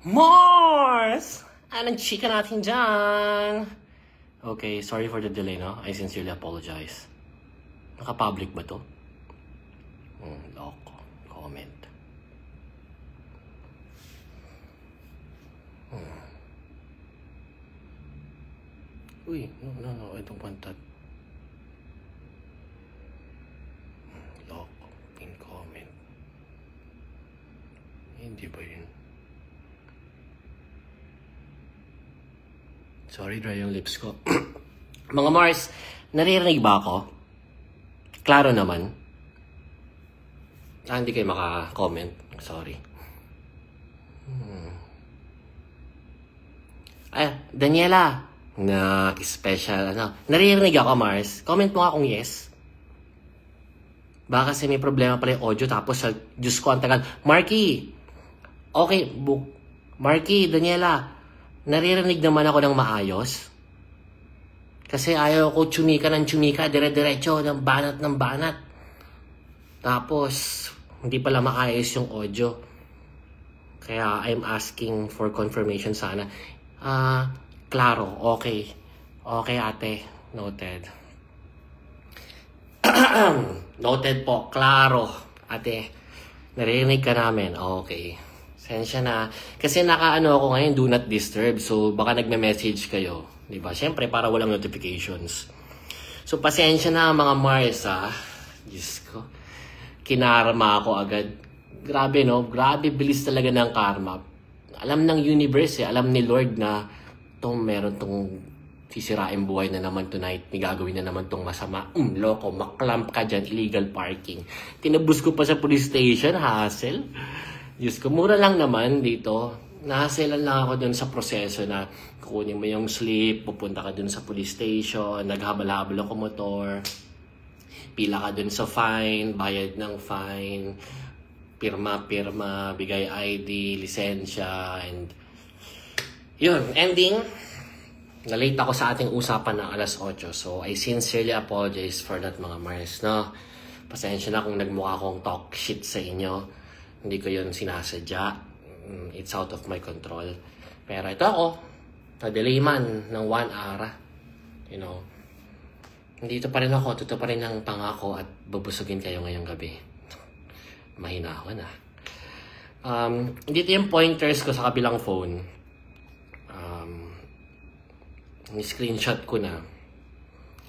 Mars! Anong chika natin dyan? Okay, sorry for the delay, no? I sincerely apologize. Naka-public ba to? Loko. Comment. Uy, no, I don't want that. Loko. Pin comment. Hindi ba yun? Sorry, dry yung lips ko. Mga Mars, naririnig ba ako? Klaro naman. Hindi kayo maka-comment. Sorry. Daniela. Special, Naririnig ako, Mars. Comment mo nga kung yes. Baka kasi may problema pala yung audio, tapos Diyos ko, ang tagal. Marky! Okay, Marky, Daniela. Naririnig naman ako ng maayos. Kasi ayaw ko tsumika ng tsumika, dire-diretso, ng banat. Tapos, hindi pala maayos yung audio. Kaya, I'm asking for confirmation sana. Klaro, okay. Okay, ate. Noted. Noted po, klaro. Ate, naririnig ka namin. Okay. Sensya na. Kasi naka-ano ako ngayon, do not disturb. So, baka nagme-message kayo. Diba? Siyempre, para walang notifications. So, pasensya na mga Mars, Diyos ko. Kinarma ako agad. Grabe, no? Grabe, bilis talaga ng karma. Alam ng universe, Alam ni Lord na meron tong sisirain buhay na naman tonight. May gagawin na naman tong masama. Loko, maklamp ka dyan. Illegal parking. Tinabos ko pa sa police station, hassle. Diyos ko, mura lang naman dito. Nahaselan lang ako dun sa proseso na kukunin mo yung slip, pupunta ka dun sa police station, naghabal-habal ako motor, pila ka dun sa fine, bayad ng fine, pirma, bigay ID, lisensya, and yun, ending, na-late ako sa ating usapan ng alas 8. So, I sincerely apologize for that, mga Mars, no? Pasensya na kung nagmukha akong talk shit sa inyo. Hindi ko yun sinasadya. It's out of my control. Pero ito ako, na-delay man ng 1 hour. You know, nandito pa rin ako, totoo pa rin ang pangako at bubusugin kayo ngayong gabi. Mahinahon, dito yung pointers ko sa kabilang phone. Ni-screenshot ko na.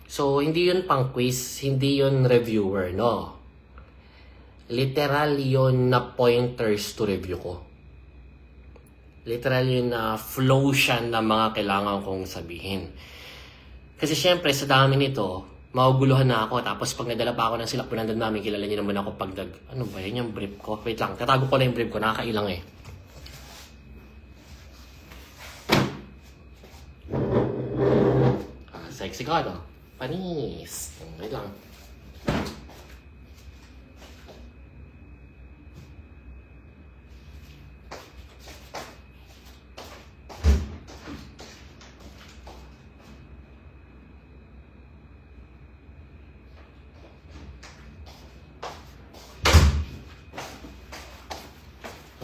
So, hindi yun pang quiz, hindi yun reviewer, no? Literal yun na pointers to review ko. Literal yun na flow siya na mga kailangan kong sabihin. Kasi syempre, sa dami nito, mauguluhan na ako. Tapos pag nadala pa ako ng silakpunan namin, kilala niyo naman ako pag ano ba yun yung brief ko? Wait lang, tatago ko lang yung brief ko. Nakakailang eh. Sexy ka, no? Panis. Wait lang.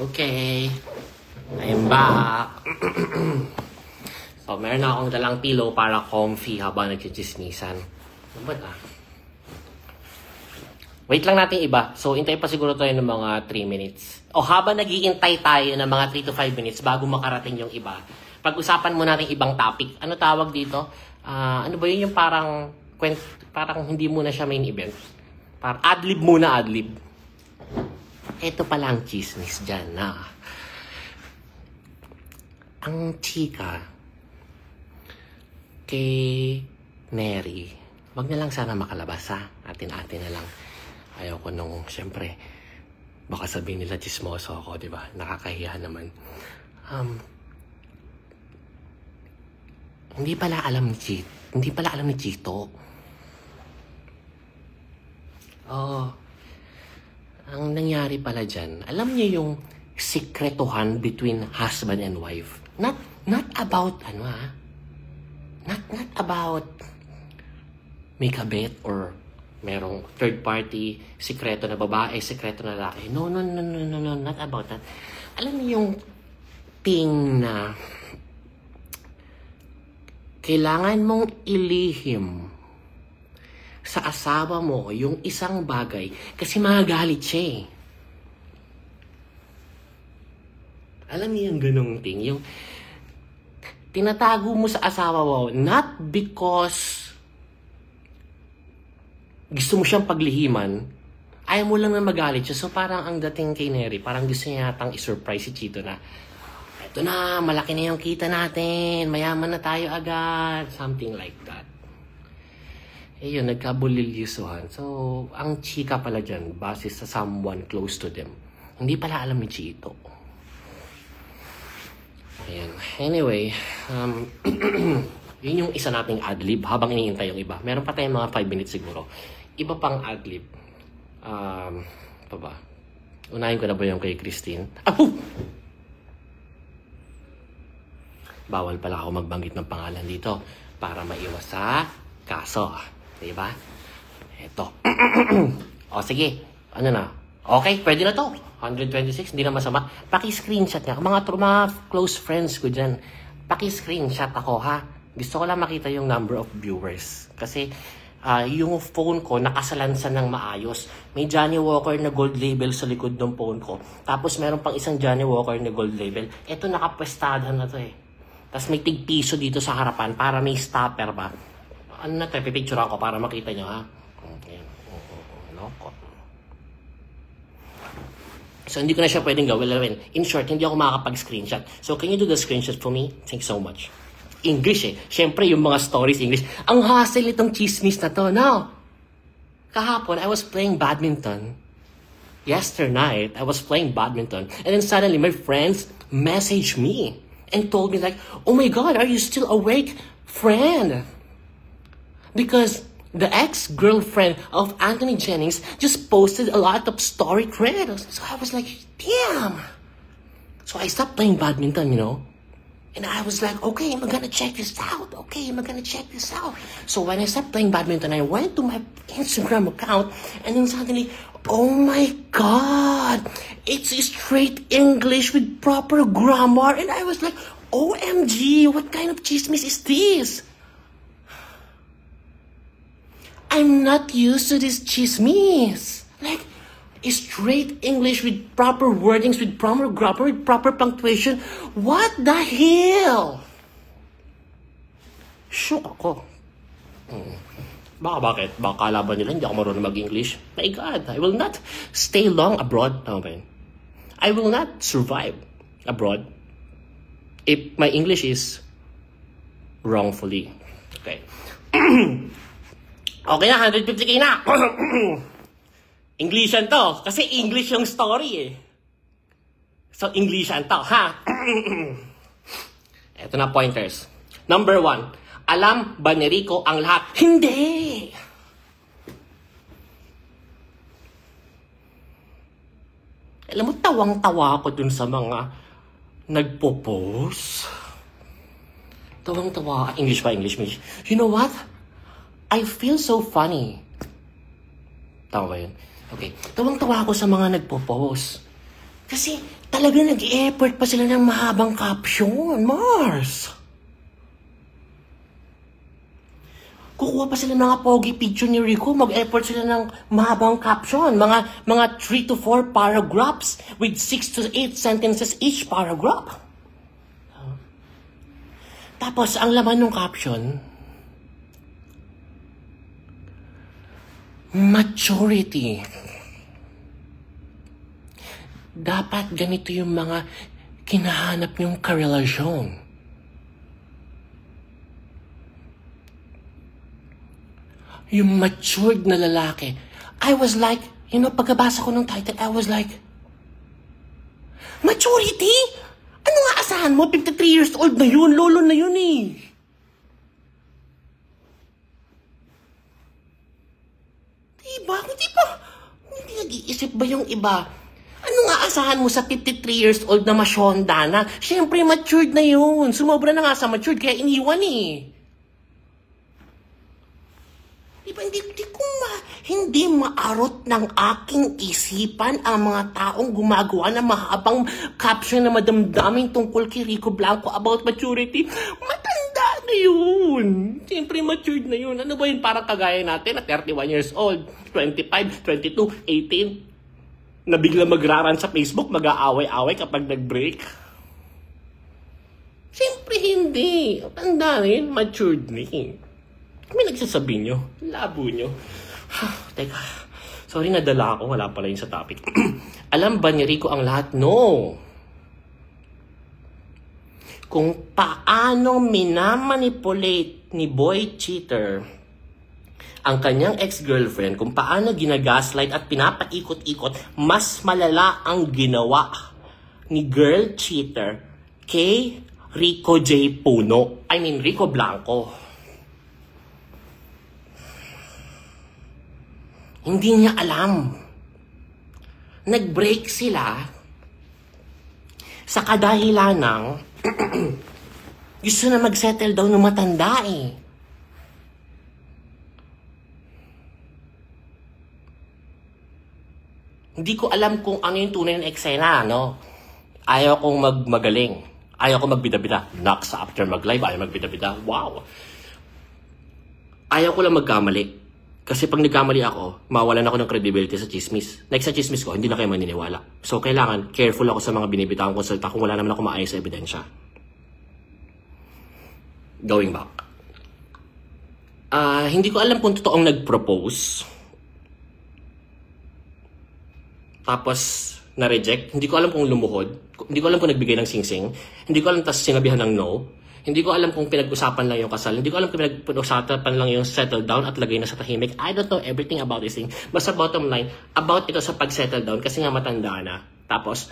Okay, I'm back. So, meron na akong dalang pillow para comfy habang nagchichismisan. Ano ba na? Wait lang natin iba. So, intay pa siguro tayo ng mga 3 minutes. O habang nag-iintay tayo ng mga 3 to 5 minutes bago makarating yung iba, pag-usapan mo natin ibang topic. Ano tawag dito? Ano ba yun yung parang hindi muna siya main event? Parang adlib muna, adlib. Ito pala ang chismis dyan na ang chika kay Mary, wag na lang sana makalabas, atin-atin na lang. Ayaw ko nung, syempre, baka sabihin nila chismoso ako, di ba? Nakakahiya naman. Hindi pala alam ni Chito. Ang nangyari pala dyan, alam niyo yung sekretuhan between husband and wife. Not about, not about may kabit or merong third party, sekreto na babae, sekreto na lalaki. No, not about that. Alam niyo yung thing na kailangan mong ilihim sa asawa mo yung isang bagay kasi magagalit siya eh. Alam niyo yung ganung thing, yung tinatago mo sa asawa mo not because gusto mo siyang paglihiman, ayaw mo lang na magalit siya. So parang ang dating kay Neri, parang gusto niya yatang i-surprise si Chito na, eto na, malaki na yung kita natin, mayaman na tayo agad, something like that. Eh yun, nagkabuliliusuhan. So, ang chika pala dyan, base sa someone close to them. Hindi pala alam ni Chito. Ayan. Anyway, yun yung isa nating adlib habang iniintay yung iba. Meron pa tayong mga 5 minutes siguro. Iba pang adlib. Pa ba? Unahin ko na ba yung kay Christine? Bawal pala ako magbanggit ng pangalan dito para maiwas sa kaso. Diba? Eto. O sige. Ano na? Okay, pwede na to. 126, hindi na masama. Paki-screenshot niya. Mga close friends ko dyan. Paki-screenshot ako, ha? Gusto ko lang makita yung number of viewers. Kasi yung phone ko nakasalansan ng maayos. May Johnny Walker na gold label sa likod ng phone ko. Tapos meron pang isang Johnny Walker na gold label. Ito nakapwestahan na to eh. Tapos may tig-piso dito sa harapan para may stopper ba. Ano na to? Pipicture ako para makita nyo, ha? Ayan. So, hindi ko na siya pwedeng gawin. In short, hindi ako makakapag-screenshot. So, can you do the screenshot for me? Thanks so much. English eh. Siyempre, yung mga stories English. Ang hassle itong chismis na to. Now, kahapon, I was playing badminton. Yesterday, I was playing badminton. And then suddenly, my friends messaged me and told me like, oh my God, are you still awake, friend? Because the ex-girlfriend of Anthony Jennings just posted a lot of story credits. So I was like, damn. So I stopped playing badminton, you know. And I was like, okay, I'm gonna check this out. So when I stopped playing badminton, I went to my Instagram account and then suddenly, oh my God, it's straight English with proper grammar. And I was like, OMG, what kind of chismis is this? I'm not used to this chismis. Like, straight English with proper wordings, with proper grammar, with proper punctuation. What the hell? Shook ako. Bakit? Baka kalaban nila, hindi ako marunong mag-English. My God, I will not stay long abroad. Okay. I will not survive abroad if my English is wrongfully. Okay. Okay na, 150k na. Englishan to. Kasi English yung story eh. So, Englishan to, ha? Ito na pointers. Number 1. Alam ba ni Rico ang lahat? Hindi! Alam mo, tawang-tawa ako dun sa mga nagpo-post. Tawang-tawa. English pa, English. You know what? I feel so funny. Tama ba yun? Okay. Tawang-tawa ako sa mga nagpo-post. Kasi talaga nag-effort pa sila ng mahabang caption. Mars! Kukuha pa sila ng mga pogi picture ni Rico. Mag-effort sila ng mahabang caption. Mga 3 to 4 paragraphs with 6 to 8 sentences each paragraph. Tapos, ang laman ng caption, maturity. Dapat ganito yung mga kinahanap niyong karelasyon. Yung matured na lalaki. I was like, you know, pagkabasa ko ng title, I was like, maturity? Ano nga asahan mo? 53 years old na yun. Lolo na yun eh. Diba? Hindi nag-iisip ba yung iba? Ano nga asahan mo sa 53 years old na masyonda na? Siyempre, matured na yun. Sumobra na nga sa matured, kaya iniwan eh. Diba, Hindi maarot ng aking isipan ang mga taong gumagawa ng mahabang caption na madamdamin tungkol kay Rico Blanco about maturity. Matanda na yun. Siyempre matured na yun. Ano ba yun? Parang kagaya natin na 31 years old, 25, 22, 18, na bigla magraran sa Facebook, mag-aaway-aaway kapag nag-break. Siyempre hindi. Tanda na yun. Matured na yun. May nagsasabi nyo. Labo nyo. Teka, sorry nadala ako, wala pala yun sa topic. Alam ba ni Rico ang lahat? No. Kung paano minamanipulate ni Boy Cheater ang kanyang ex-girlfriend, kung paano ginagaslight at pinapaikot-ikot, mas malala ang ginawa ni Girl Cheater kay Rico J. Puno. I mean, Rico Blanco. Hindi niya alam. Nag-break sila sa kadahilan ng gusto na mag-settle down ng matanda eh. Hindi ko alam kung ano yung tunay ng eksena, no? Ayaw kong magaling. Ayaw kong magbida-bida. Knocks after mag-live, ayaw magbida-bida. Wow! Ayaw ko lang magkamali. Kasi pag nagkamali ako, mawalan ako ng credibility sa chismis. Like sa chismis ko, hindi na kayo maniniwala. So, kailangan careful ako sa mga binibitawang konsulta kung wala naman ako maayos sa ebidensya. Going back. Hindi ko alam kung totoong nag-propose. Tapos, na-reject. Hindi ko alam kung lumuhod. Hindi ko alam kung nagbigay ng singsing. Hindi ko alam tapos sinabihan ng no. Hindi ko alam kung pinag-usapan lang yung kasal. Hindi ko alam kung pinag-usapan lang yung settle down at lagay na sa tahimik. I don't know everything about this thing. Basta bottom line, about ito sa pag-settle down kasi nga matanda na. Tapos,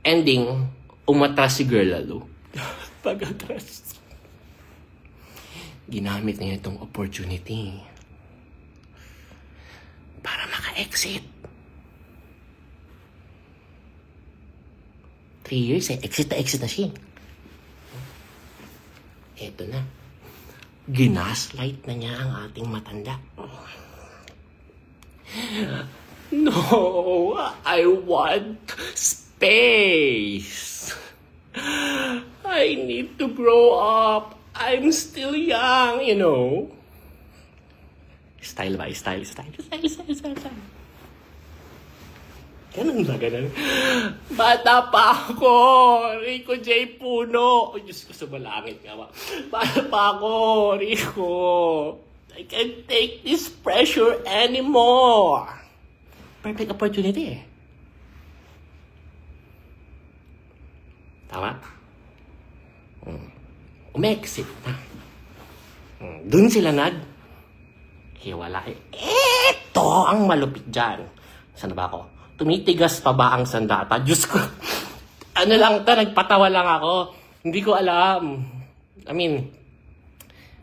ending, umatras si girl lalo. Pag-atras. Ginamit niya itong opportunity para maka-exit. 3 years exit na siya. Eto na. Ginaslight na niya ang ating matanda. No, I want space. I need to grow up. I'm still young, you know. Style by style. Ganun ba, ganun? Bata pa ako! Rico J. Puno! Oh, Diyos ko, sumalangit nga ba? Bata pa ako, Rico! I can't take this pressure anymore! Perfect opportunity eh. Tama? Umexit na. Doon sila hiwalay. Eto ang malupit dyan. Saan ba ako? Tumitigas pa ba ang sandata? Diyos ko. Ano lang ito, nagpatawa lang ako. Hindi ko alam. I mean,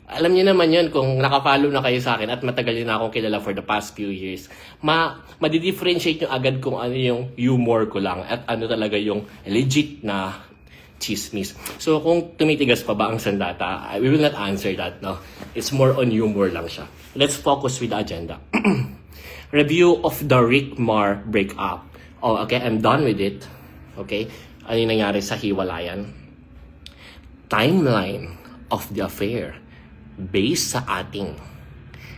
alam niyo naman yun kung nakafollow na kayo sa akin at matagal na akong kilala for the past few years. Madidifferentiate nyo agad kung ano yung humor ko lang at ano talaga yung legit na chismis. So, kung tumitigas pa ba ang sandata, we will not answer that, no? It's more on humor lang siya. Let's focus with the agenda. Review of the Rick Mar breakup. Oh, okay, I'm done with it. Okay, ano yung nangyari sa hiwalayan? Timeline of the affair based sa ating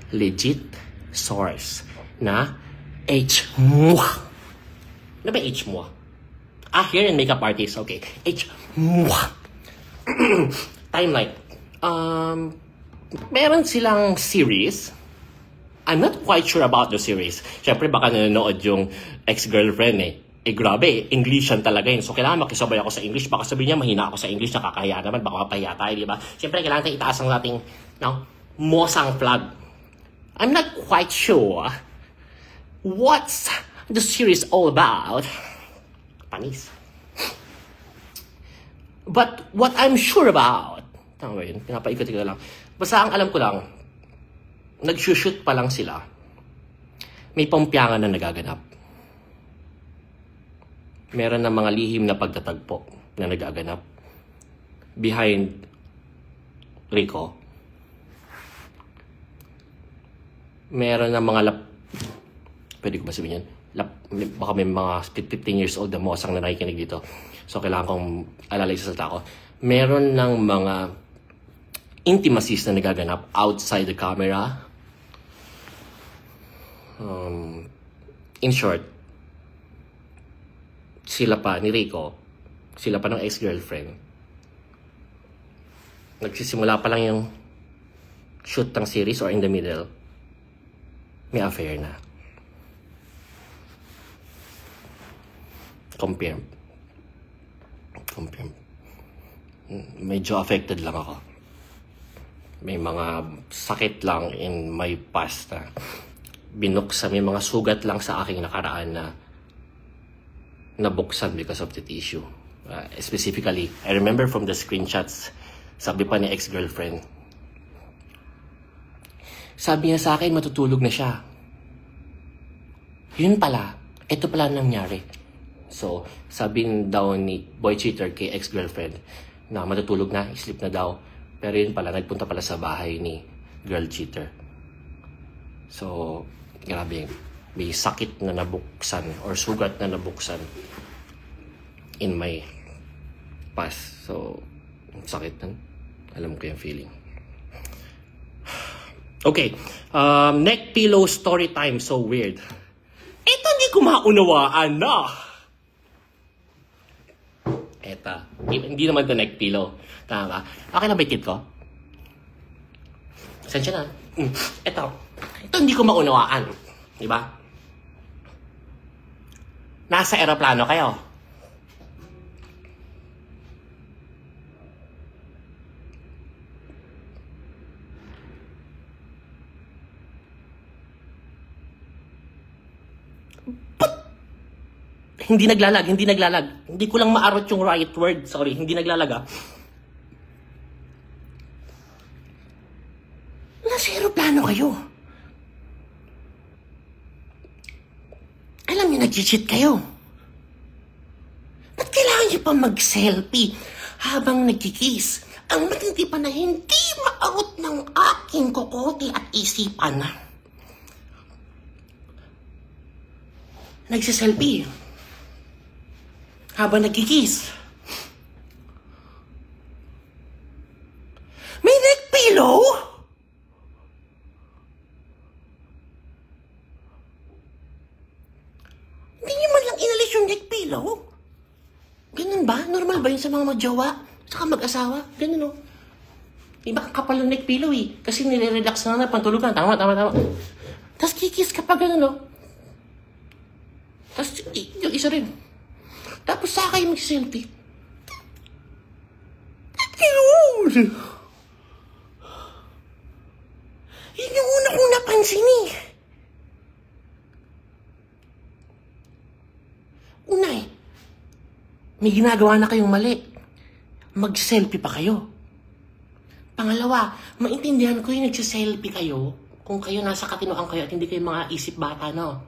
legit source na H-MUA. Ano ba H-MUA? Hair and makeup artist. Okay, H-MUA. Timeline. Meron silang series. I'm not quite sure about the series. Siyempre, baka nanonood yung ex-girlfriend eh. Grabe, Englishan talaga yun. So, kailangan makisabay ako sa English. Baka sabihin niya, mahina ako sa English, nakakahiya naman. Baka mapahiya tayo, di ba? Siyempre, kailangan tayo itaas ang ating mosang flag. I'm not quite sure what's the series all about. Panis. But what I'm sure about, tama ba yun? Pinapaikot-ikot lang. Basta ang alam ko lang, nag-shoot pa lang sila, may pampyangan na nagaganap. Meron na mga lihim na pagtatagpo na nagaganap behind Rico. Meron na mga Pwede ko ba sabihin yun? Baka may mga 15 years old na mosang na nakikinig dito. So, kailangan kong alalay sa salita ko. Meron ng mga intimacies na nagaganap outside the camera. In short, sila pa ni Rico, sila pa ng ex-girlfriend. Nagsisimula pa lang yung shoot ng series or in the middle, may affair na. Compare. Medyo affected lang ako. May mga sakit lang in my past na binuksan, may mga sugat lang sa aking nakaraan na nabuksan because of that issue. Specifically, I remember from the screenshots, sabi pa ni ex-girlfriend, sabi niya sa akin, matutulog na siya. Yun pala, ito pala nangyari. So, sabi daw ni boy cheater kay ex-girlfriend na matutulog na, sleep na daw. Pero yun pala, nagpunta pala sa bahay ni girl cheater. So, grabe, may sakit na nabuksan or sugat na nabuksan in my past. So, sakit nun. Alam ko yung feeling. Okay, neck pillow story time. So weird. Ito hindi ko maunawaan na. Eta, hindi naman to neck pillow. Tama. Okay lang ba yung kit ko? Sensya na. Ito hindi ko maunawaan. Diba? Nasa aeroplano kayo. Hindi naglalag. Hindi ko lang maarot yung right word. Sorry, hindi naglalag ah. Nasa aeroplano kayo. Alam niyo, nag-cheat kayo. Ba't kailangan niyo pa mag-selfie habang nagkikiss? Ang matindi pa na hindi maarot ng aking kokote at isipan. Nagsiselfie habang nagkikiss. May neck pillow? Hindi niyo man lang inalis yung neck pillow? Ganun ba? Normal ba yun sa mga magjowa? Saka mag-asawa? Ganun o. Iba kapal yung neck pillow eh. Kasi nire-relax na pantulugan. Tama. Tapos kikiss ka pa ganun o. Tapos yung isa rin. Tapos saka kayo mag-selfie. Yun! Yun yung una kong napansin eh. Una eh, may ginagawa na kayong mali. Mag-selfie pa kayo. Pangalawa, maintindihan ko yung nagsiselfie kayo kung kayo nasa katinoan kayo at hindi kayo mga isip bata, no?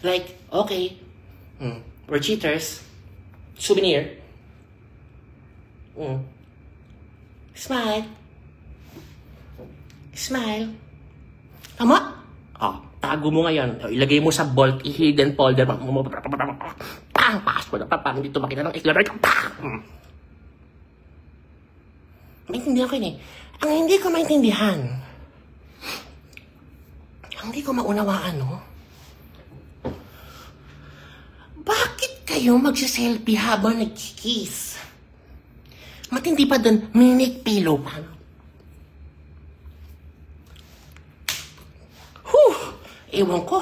Like, okay, we're cheaters. Souvenir. Smile. Tama? Tago mo ngayon. Ilagay mo sa vault, hidden folder. Password. Dito makita ng accelerator. Maintindihan ko yun eh. Ang hindi ko maintindihan, ang hindi ko maunawaan, no? Bakit kayo magsiselfie habang nagkikiss? Matindi pa dun, may neck pillow pa. Ewan ko.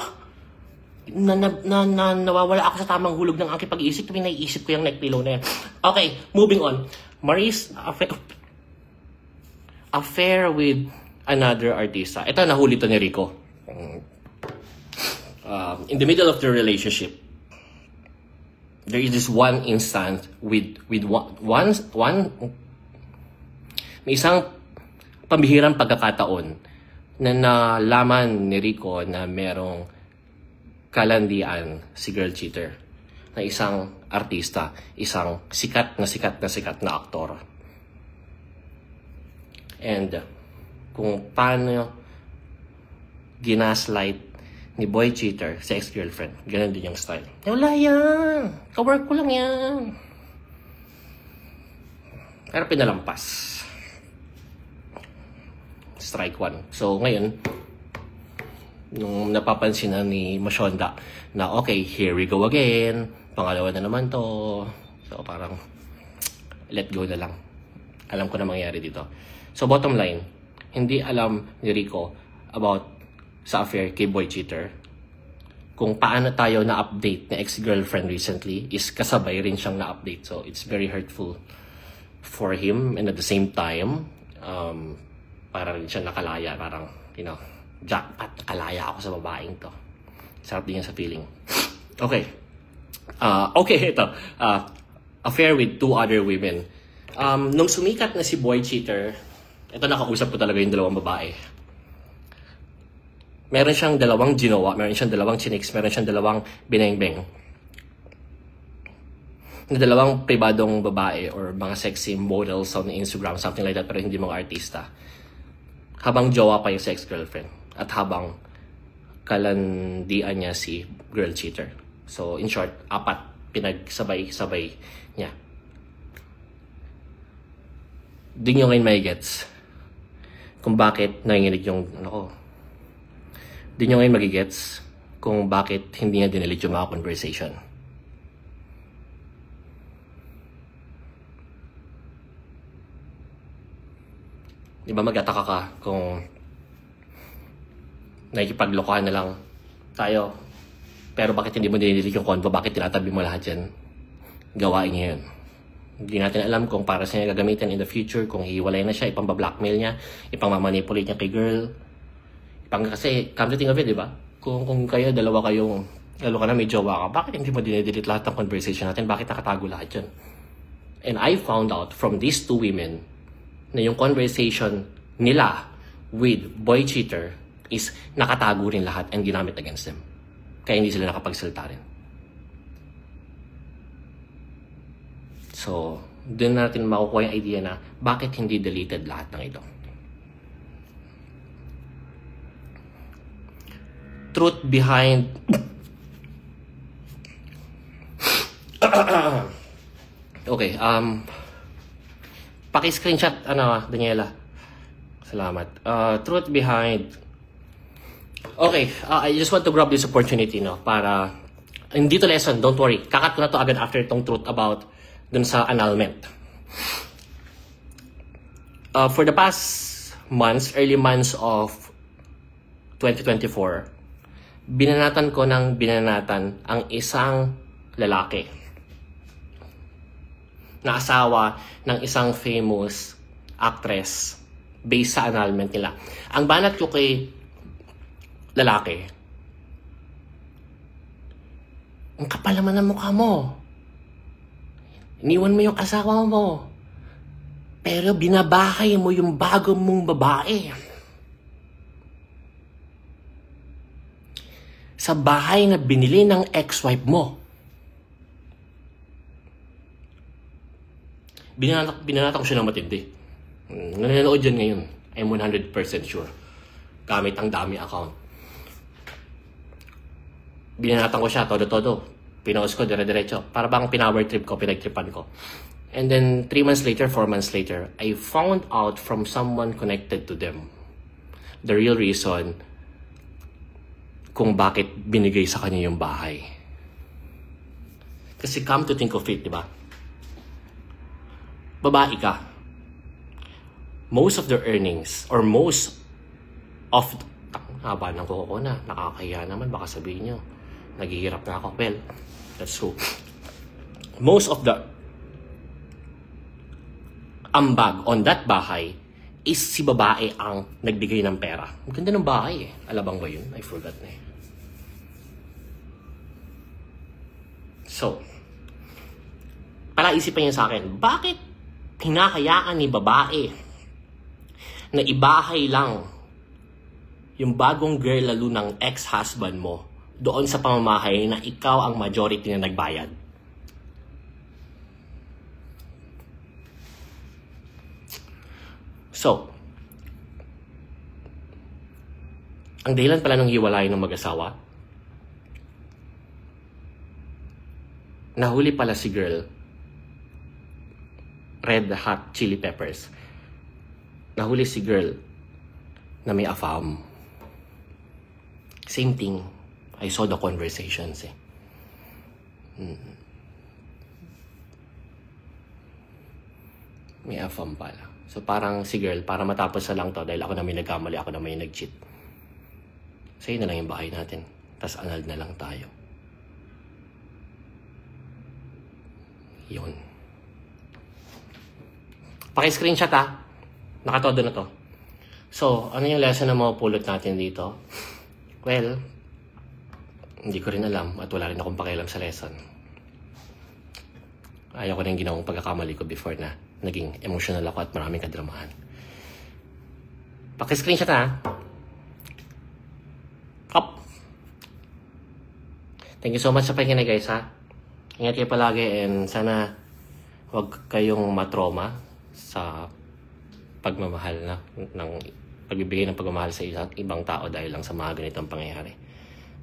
Nawawala ako sa tamang hulog ng aking pag-iisip tuwing naiisip ko yung neck pillow na yan. Okay, moving on. Maris, affair with another artista. Ito, nahuli to ni Rico. In the middle of the relationship, there is this one instance with may isang pambihirang pagkakataon na nalaman ni Rico na merong kalandian si girl cheater na isang artista, isang sikat na aktor. And kung paano ginaslight ni boy cheater sa ex-girlfriend. Ganun din yung style. Wala yan. Ka-work ko lang yan. Pero pinalampas. Strike 1. So, ngayon, nung napapansin na ni Mashonda na okay, here we go again. Pangalawa na naman to. So, parang let go na lang. Alam ko na mangyayari dito. So, bottom line, hindi alam ni Rico about sa affair kay boy cheater. Kung paano tayo na-update na ex-girlfriend recently is kasabay rin siyang na-update. So, it's very hurtful for him, and at the same time, parang rin siya nakalaya. Parang, jackpot, nakalaya ako sa babaeng to. Sarap din yan sa feeling. Okay. Ito. Affair with 2 other women. Nung sumikat na si boy cheater, ito nakausap ko talaga yung 2 babae. Meron siyang 2 ginawa, meron siyang 2 chiniks, meron siyang 2 binengbeng. Na 2 pribadong babae or mga sexy models on Instagram, something like that, pero hindi mga artista. Habang jowa pa yung ex-girlfriend at habang kalandian niya si girl cheater. So, in short, 4 pinagsabay-sabay niya. Di nyo ngayon may gets kung bakit nanginginig yung Di nyo ngayon magigets kung bakit hindi niya dinilit yung mga conversation. Di ba magtataka ka kung nakikipaglokohan na lang tayo, pero bakit hindi mo dinilit yung convo? Bakit tinatabi mo lahat yan? Gawain niya yun. Hindi natin alam kung para sa niya gagamitin in the future, kung hiwalay na siya, ipang-blackmail niya, ipang-manipulate niya kay girl. Kasi, come to think of it, di ba? Kung kayo, dalawa kayong, lalo ka na may jowa ka, bakit hindi mo dinidelete lahat ng conversation natin? Bakit nakatago lahat yun? And I found out from these 2 women na yung conversation nila with boy cheater is nakatago rin lahat and ginamit against them. Kaya hindi sila nakapagsalita rin. So, doon natin makukuha yung idea na bakit hindi deleted lahat ng ito. Truth behind okay, paki-screenshot Daniela. Salamat. Truth behind. Okay, I just want to grab this opportunity para hindi to lesson, don't worry. Kakat ko na to agad after itong truth about dun sa annulment. For the past months, early months of 2024, binanatan ko ng binanatan ang isang lalaki na asawa ng isang famous actress based sa annulment nila. Ang banat ko kay lalaki, ang kapal naman ng mukha mo. Iniwan mo yung asawa mo. Pero binabahay mo yung bago mong babae. Sa bahay na binili ng ex-wife mo. Binanatan ko siya ng matindi. Nanonood dyan ngayon. I'm 100% sure. Gamit ang dami account. Binanatan ko siya, todo-todo. Pinost ko, dire-diretso. Para bang pinower trip ko, pinagtripan ko. And then, 3 months later, 4 months later, I found out from someone connected to them the real reason kung bakit binigay sa kanya yung bahay. Kasi come to think of it, di ba? Babae ka. Most of the earnings, or most of, haba ng kuko ko na, nakakahiya naman, baka sabihin nyo, naghihirap na ako. Well, that's true. Most of the ambag on that bahay is si babae ang nagbigay ng pera. Ang ganda ng bahay eh. Alabang ba yun? I forgot na eh. So, palaisipan niya sa akin, bakit hinahayaan ni babae na ibahay lang yung bagong girl lalo ng ex-husband mo doon sa pamamahay na ikaw ang majority na nagbayad? So, ang dahilan pala ng hiwalay ng mag-asawa nahuli pala si girl. Red Hot Chili Peppers. Nahuli si girl na may AFAM. Same thing. I saw the conversations eh. May AFAM pala. So parang si girl, para matapos na lang to dahil ako na may nagkamali, ako na may nag-cheat. So yun na lang yung bahay natin. Tapos anal na lang tayo. Yun. Paki-screenshot ha. Nakatodo na to. So, ano yung lesson na mapupulot natin dito? Well, hindi ko rin alam at wala rin akong pakialam sa lesson. Ayaw ko na yung ginawang pagkakamali ko before na naging emotional ako at maraming kadramahan. Paki-screenshot ha. Up. Thank you so much sa pakikinig guys ha. Ingat kayo palagi and sana huwag kayong matroma sa pagmamahal na ng pagbibigay ng pagmamahal sa ibang tao dahil lang sa mga ganitong pangyayari.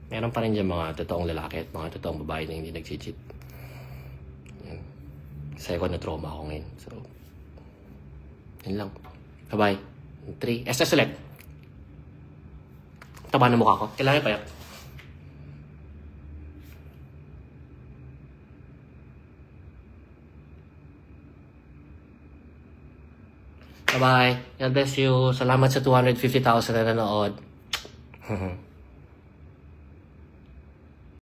Meron pa rin dyan mga totoong lalaki at mga totoong babae na hindi nag-cheat. Kasi ako na-trauma ako ngayon. So, yun lang. Bye-bye. 3. SS ulit. Taba na mukha ko. Kailangan payak. Bye-bye. God bless you. Salamat sa 250,000 na nanood.